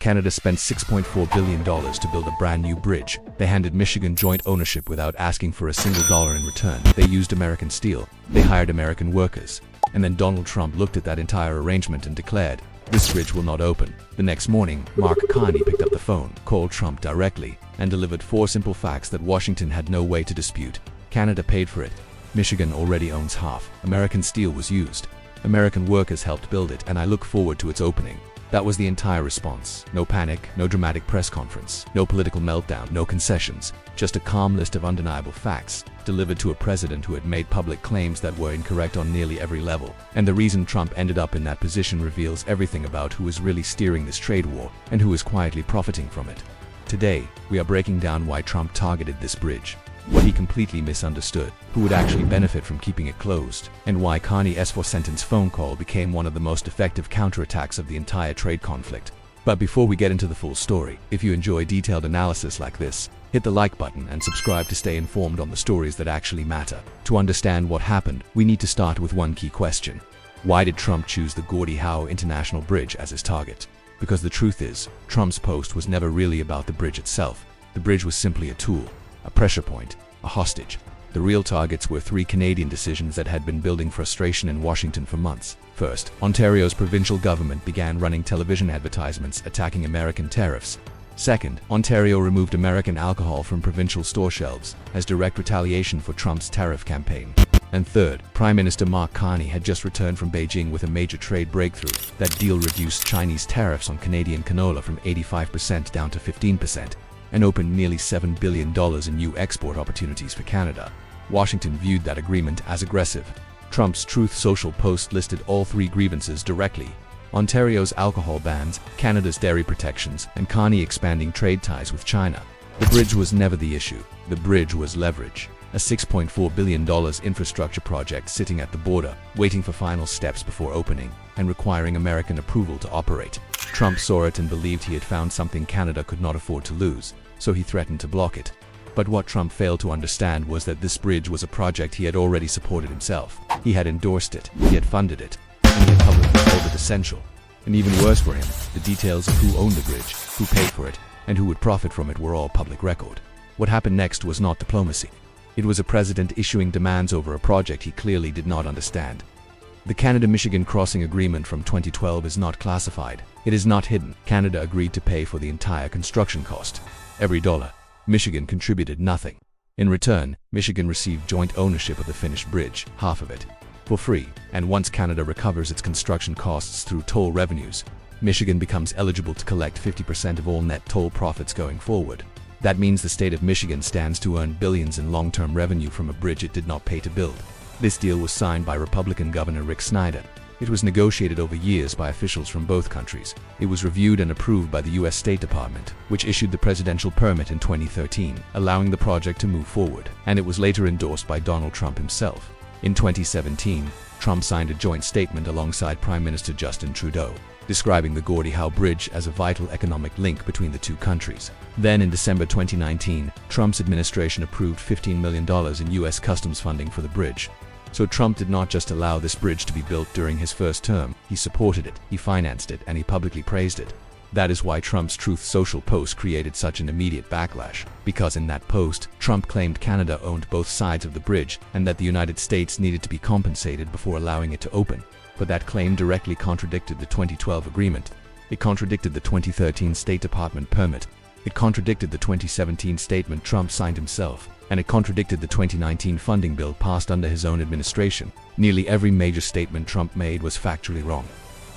Canada spent $6.4 billion to build a brand new bridge. They handed Michigan joint ownership without asking for a single dollar in return. They used American steel. They hired American workers. And then Donald Trump looked at that entire arrangement and declared, "This bridge will not open." The next morning, Mark Carney picked up the phone, called Trump directly, and delivered 4 simple facts that Washington had no way to dispute. Canada paid for it. Michigan already owns half. American steel was used. American workers helped build it, and I look forward to its opening. That was the entire response. No panic, no dramatic press conference, no political meltdown, no concessions, just a calm list of undeniable facts, delivered to a president who had made public claims that were incorrect on nearly every level. And the reason Trump ended up in that position reveals everything about who is really steering this trade war and who is quietly profiting from it. Today, we are breaking down why Trump targeted this bridge, what he completely misunderstood, who would actually benefit from keeping it closed, and why Carney's 4-sentence phone call became one of the most effective counterattacks of the entire trade conflict. But before we get into the full story, if you enjoy detailed analysis like this, hit the like button and subscribe to stay informed on the stories that actually matter. To understand what happened, we need to start with one key question. Why did Trump choose the Gordie Howe International Bridge as his target? Because the truth is, Trump's post was never really about the bridge itself. The bridge was simply a tool, a pressure point, a hostage. The real targets were 3 Canadian decisions that had been building frustration in Washington for months. First, Ontario's provincial government began running television advertisements attacking American tariffs. Second, Ontario removed American alcohol from provincial store shelves as direct retaliation for Trump's tariff campaign. And third, Prime Minister Mark Carney had just returned from Beijing with a major trade breakthrough. That deal reduced Chinese tariffs on Canadian canola from 85% down to 15%. And opened nearly $7 billion in new export opportunities for Canada. Washington viewed that agreement as aggressive. Trump's Truth Social post listed all 3 grievances directly: Ontario's alcohol bans, Canada's dairy protections, and Carney expanding trade ties with China. The bridge was never the issue. The bridge was leverage. A $6.4 billion infrastructure project sitting at the border, waiting for final steps before opening, and requiring American approval to operate. Trump saw it and believed he had found something Canada could not afford to lose, so he threatened to block it. But what Trump failed to understand was that this bridge was a project he had already supported himself. He had endorsed it, he had funded it, and he had publicly called it essential. And even worse for him, the details of who owned the bridge, who paid for it, and who would profit from it were all public record. What happened next was not diplomacy. It was a president issuing demands over a project he clearly did not understand. The Canada-Michigan crossing agreement from 2012 is not classified. It is not hidden. Canada agreed to pay for the entire construction cost. Every dollar. Michigan contributed nothing. In return, Michigan received joint ownership of the finished bridge, half of it, for free. And once Canada recovers its construction costs through toll revenues, Michigan becomes eligible to collect 50% of all net toll profits going forward. That means the state of Michigan stands to earn billions in long-term revenue from a bridge it did not pay to build. This deal was signed by Republican Governor Rick Snyder. It was negotiated over years by officials from both countries. It was reviewed and approved by the U.S. State Department, which issued the presidential permit in 2013, allowing the project to move forward. And it was later endorsed by Donald Trump himself. In 2017, Trump signed a joint statement alongside Prime Minister Justin Trudeau, describing the Gordie Howe Bridge as a vital economic link between the 2 countries. Then in December 2019, Trump's administration approved $15 million in U.S. customs funding for the bridge. So Trump did not just allow this bridge to be built during his first term, he supported it, he financed it, and he publicly praised it. That is why Trump's Truth Social post created such an immediate backlash, because in that post, Trump claimed Canada owned both sides of the bridge and that the United States needed to be compensated before allowing it to open. But that claim directly contradicted the 2012 agreement. It contradicted the 2013 State Department permit. It contradicted the 2017 statement Trump signed himself. And it contradicted the 2019 funding bill passed under his own administration. Nearly every major statement Trump made was factually wrong.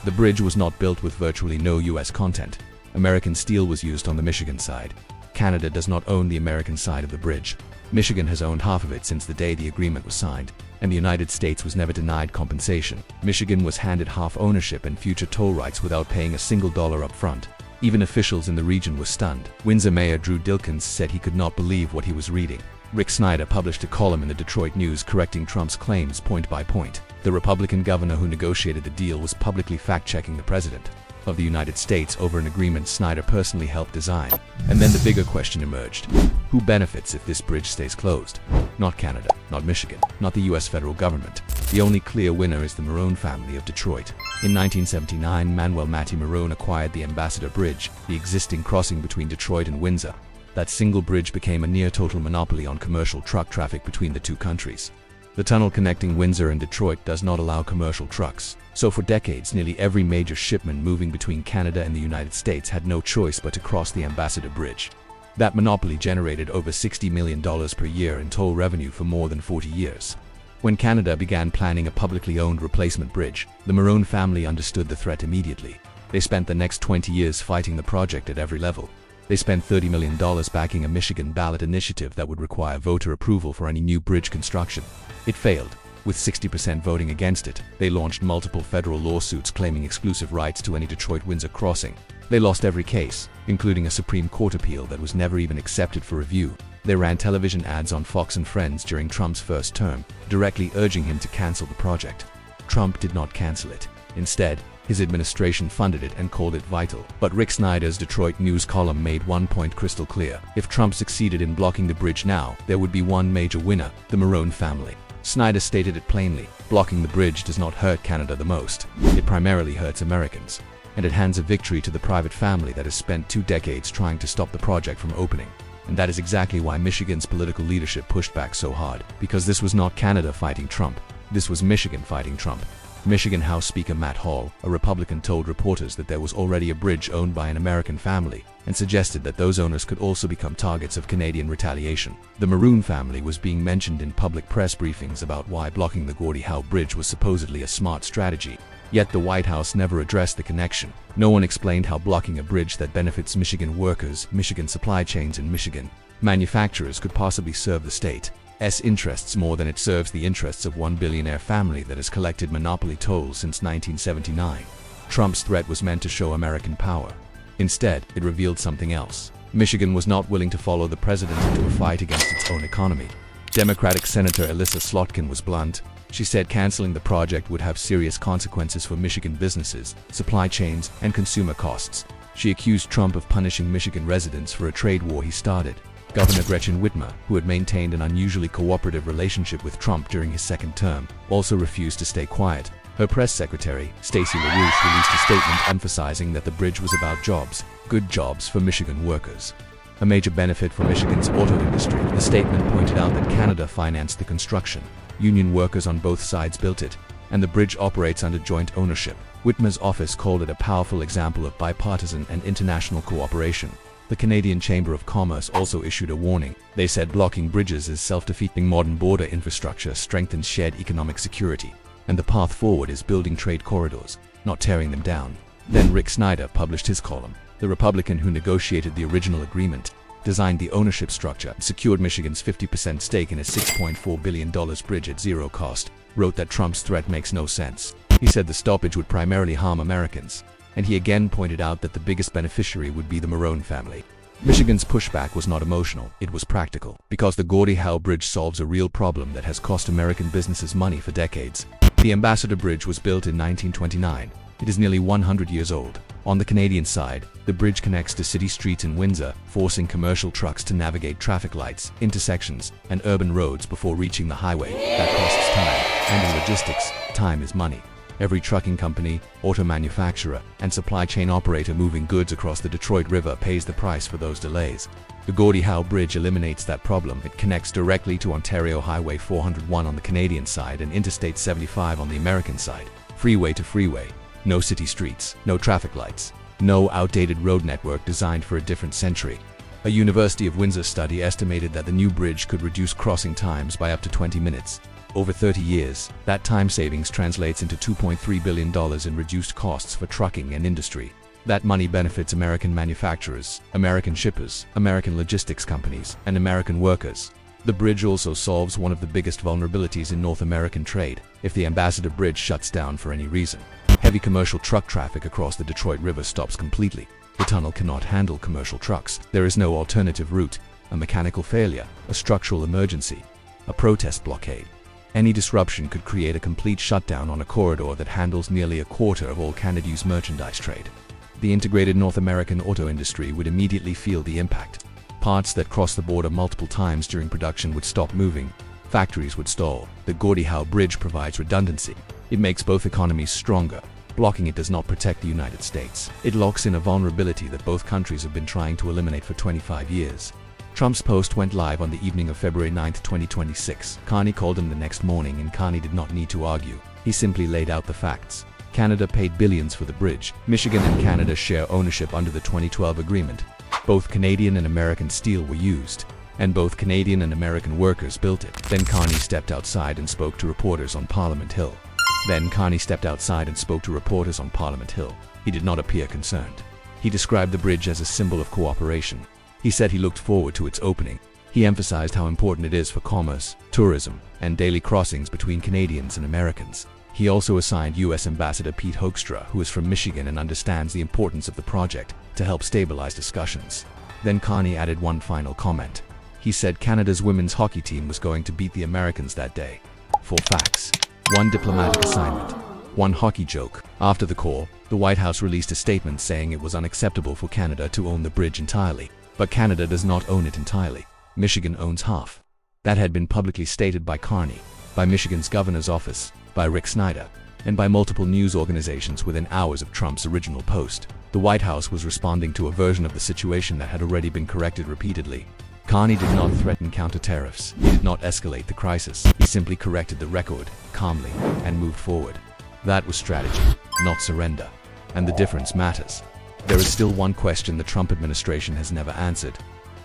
The bridge was not built with virtually no U.S. content. American steel was used on the Michigan side. Canada does not own the American side of the bridge. Michigan has owned half of it since the day the agreement was signed, and the United States was never denied compensation. Michigan was handed half ownership and future toll rights without paying a single dollar up front. Even officials in the region were stunned. Windsor Mayor Drew Dilkens said he could not believe what he was reading. Rick Snyder published a column in the Detroit News correcting Trump's claims point by point. The Republican governor who negotiated the deal was publicly fact-checking the president. of the United States over an agreement Snyder personally helped design. And then the bigger question emerged. Who benefits if this bridge stays closed? Not Canada, not Michigan, not the US federal government. The only clear winner is the Marone family of Detroit. In 1979, Manuel Matty Marone acquired the Ambassador Bridge, the existing crossing between Detroit and Windsor. That single bridge became a near-total monopoly on commercial truck traffic between the two countries. The tunnel connecting Windsor and Detroit does not allow commercial trucks, so for decades nearly every major shipment moving between Canada and the United States had no choice but to cross the Ambassador Bridge. That monopoly generated over $60 million per year in toll revenue for more than 40 years. When Canada began planning a publicly owned replacement bridge, the Marone family understood the threat immediately. They spent the next 20 years fighting the project at every level. They spent $30 million backing a Michigan ballot initiative that would require voter approval for any new bridge construction. It failed. With 60% voting against it, they launched multiple federal lawsuits claiming exclusive rights to any Detroit-Windsor crossing. They lost every case, including a Supreme Court appeal that was never even accepted for review. They ran television ads on Fox and Friends during Trump's first term, directly urging him to cancel the project. Trump did not cancel it. Instead, his administration funded it and called it vital. But Rick Snyder's Detroit News column made one point crystal clear. If Trump succeeded in blocking the bridge now, there would be one major winner, the Marone family. Snyder stated it plainly. Blocking the bridge does not hurt Canada the most. It primarily hurts Americans. And it hands a victory to the private family that has spent 2 decades trying to stop the project from opening. And that is exactly why Michigan's political leadership pushed back so hard. Because this was not Canada fighting Trump. This was Michigan fighting Trump. Michigan House Speaker Matt Hall, a Republican, told reporters that there was already a bridge owned by an American family and suggested that those owners could also become targets of Canadian retaliation. The Marone family was being mentioned in public press briefings about why blocking the Gordie Howe Bridge was supposedly a smart strategy. Yet the White House never addressed the connection. No one explained how blocking a bridge that benefits Michigan workers, Michigan supply chains, and Michigan manufacturers could possibly serve the state's interests more than it serves the interests of one billionaire family that has collected monopoly tolls since 1979. Trump's threat was meant to show American power. Instead, it revealed something else. Michigan was not willing to follow the president into a fight against its own economy. Democratic Senator Elissa Slotkin was blunt. She said canceling the project would have serious consequences for Michigan businesses, supply chains, and consumer costs. She accused Trump of punishing Michigan residents for a trade war he started. Governor Gretchen Whitmer, who had maintained an unusually cooperative relationship with Trump during his second term, also refused to stay quiet. Her press secretary, Stacey LaRouche, released a statement emphasizing that the bridge was about jobs, good jobs for Michigan workers. A major benefit for Michigan's auto industry. The statement pointed out that Canada financed the construction. Union workers on both sides built it, and the bridge operates under joint ownership. Whitmer's office called it a powerful example of bipartisan and international cooperation. The Canadian Chamber of Commerce also issued a warning. They said blocking bridges is self-defeating. Modern border infrastructure strengthens shared economic security, and the path forward is building trade corridors, not tearing them down. Then Rick Snyder published his column. The Republican who negotiated the original agreement, designed the ownership structure, and secured Michigan's 50% stake in a $6.4 billion bridge at zero cost, wrote that Trump's threat makes no sense. He said the stoppage would primarily harm Americans, and he again pointed out that the biggest beneficiary would be the Marone family. Michigan's pushback was not emotional, it was practical, because the Gordie Howe Bridge solves a real problem that has cost American businesses money for decades. The Ambassador Bridge was built in 1929. It is nearly 100 years old. On the Canadian side, the bridge connects to city streets in Windsor, forcing commercial trucks to navigate traffic lights, intersections, and urban roads before reaching the highway. That costs time, and in logistics, time is money. Every trucking company, auto manufacturer, and supply chain operator moving goods across the Detroit River pays the price for those delays. The Gordie Howe Bridge eliminates that problem. It connects directly to Ontario Highway 401 on the Canadian side and Interstate 75 on the American side. Freeway to freeway. No city streets, no traffic lights, no outdated road network designed for a different century. A University of Windsor study estimated that the new bridge could reduce crossing times by up to 20 minutes. Over 30 years, that time savings translates into $2.3 billion in reduced costs for trucking and industry. That money benefits American manufacturers, American shippers, American logistics companies, and American workers. The bridge also solves one of the biggest vulnerabilities in North American trade. If the Ambassador Bridge shuts down for any reason, heavy commercial truck traffic across the Detroit River stops completely. The tunnel cannot handle commercial trucks. There is no alternative route, a mechanical failure, a structural emergency, a protest blockade. Any disruption could create a complete shutdown on a corridor that handles nearly a quarter of all Canada's merchandise trade. the integrated North American auto industry would immediately feel the impact. Parts that cross the border multiple times during production would stop moving. Factories would stall. The Gordie Howe Bridge provides redundancy. It makes both economies stronger. Blocking it does not protect the United States. It locks in a vulnerability that both countries have been trying to eliminate for 25 years. Trump's post went live on the evening of February 9, 2026. Carney called him the next morning, and Carney did not need to argue. He simply laid out the facts. Canada paid billions for the bridge. Michigan and Canada share ownership under the 2012 agreement. Both Canadian and American steel were used, and both Canadian and American workers built it. Then Carney stepped outside and spoke to reporters on Parliament Hill. He did not appear concerned. He described the bridge as a symbol of cooperation. He said he looked forward to its opening. He emphasized how important it is for commerce, tourism, and daily crossings between Canadians and Americans. He also assigned U.S. Ambassador Pete Hoekstra, who is from Michigan and understands the importance of the project, to help stabilize discussions. Then Carney added one final comment. He said Canada's women's hockey team was going to beat the Americans that day. 4 facts. 1 diplomatic assignment. 1 hockey joke. After the call, the White House released a statement saying it was unacceptable for Canada to own the bridge entirely. But Canada does not own it entirely. Michigan owns half. That had been publicly stated by Carney, by Michigan's governor's office, by Rick Snyder, and by multiple news organizations within hours of Trump's original post. The White House was responding to a version of the situation that had already been corrected repeatedly. Carney did not threaten counter-tariffs. He did not escalate the crisis. He simply corrected the record, calmly, and moved forward. That was strategy, not surrender. And the difference matters. There is still one question the Trump administration has never answered.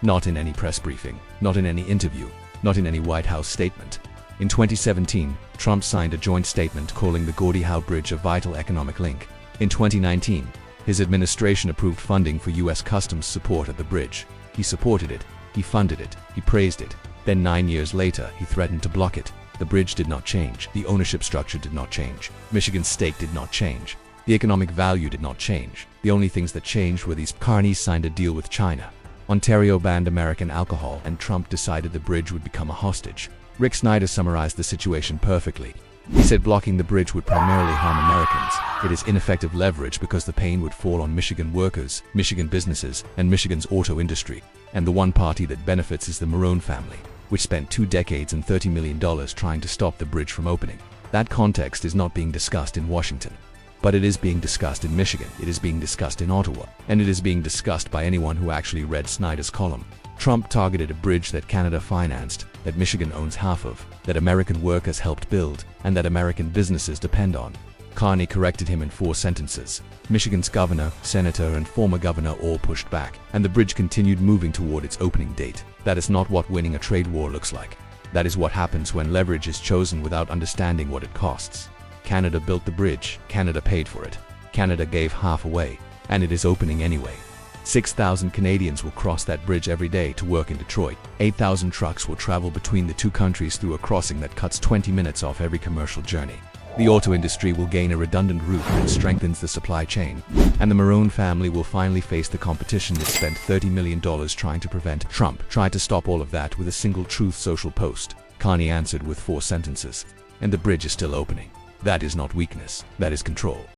Not in any press briefing, not in any interview, not in any White House statement. In 2017, Trump signed a joint statement calling the Gordie Howe Bridge a vital economic link. In 2019, his administration approved funding for U.S. Customs support at the bridge. He supported it, he funded it, he praised it. Then 9 years later, he threatened to block it. The bridge did not change. The ownership structure did not change. Michigan's stake did not change. The economic value did not change. The only things that changed were these. Carney signed a deal with China. Ontario banned American alcohol, and Trump decided the bridge would become a hostage. Rick Snyder summarized the situation perfectly. He said blocking the bridge would primarily harm Americans. It is ineffective leverage because the pain would fall on Michigan workers, Michigan businesses, and Michigan's auto industry. And the one party that benefits is the Marone family, which spent 2 decades and $30 million trying to stop the bridge from opening. That context is not being discussed in Washington. But it is being discussed in Michigan, it is being discussed in Ottawa, and it is being discussed by anyone who actually read Snyder's column. Trump targeted a bridge that Canada financed, that Michigan owns half of, that American workers helped build, and that American businesses depend on. Carney corrected him in 4 sentences. Michigan's governor, senator, and former governor all pushed back, and the bridge continued moving toward its opening date. That is not what winning a trade war looks like. That is what happens when leverage is chosen without understanding what it costs. Canada built the bridge, Canada paid for it. Canada gave half away, and it is opening anyway. 6,000 Canadians will cross that bridge every day to work in Detroit. 8,000 trucks will travel between the 2 countries through a crossing that cuts 20 minutes off every commercial journey. The auto industry will gain a redundant route that strengthens the supply chain, and the Marone family will finally face the competition that spent $30 million trying to prevent. Trump tried to stop all of that with a single Truth Social post. Carney answered with 4 sentences. And the bridge is still opening. That is not weakness, that is control.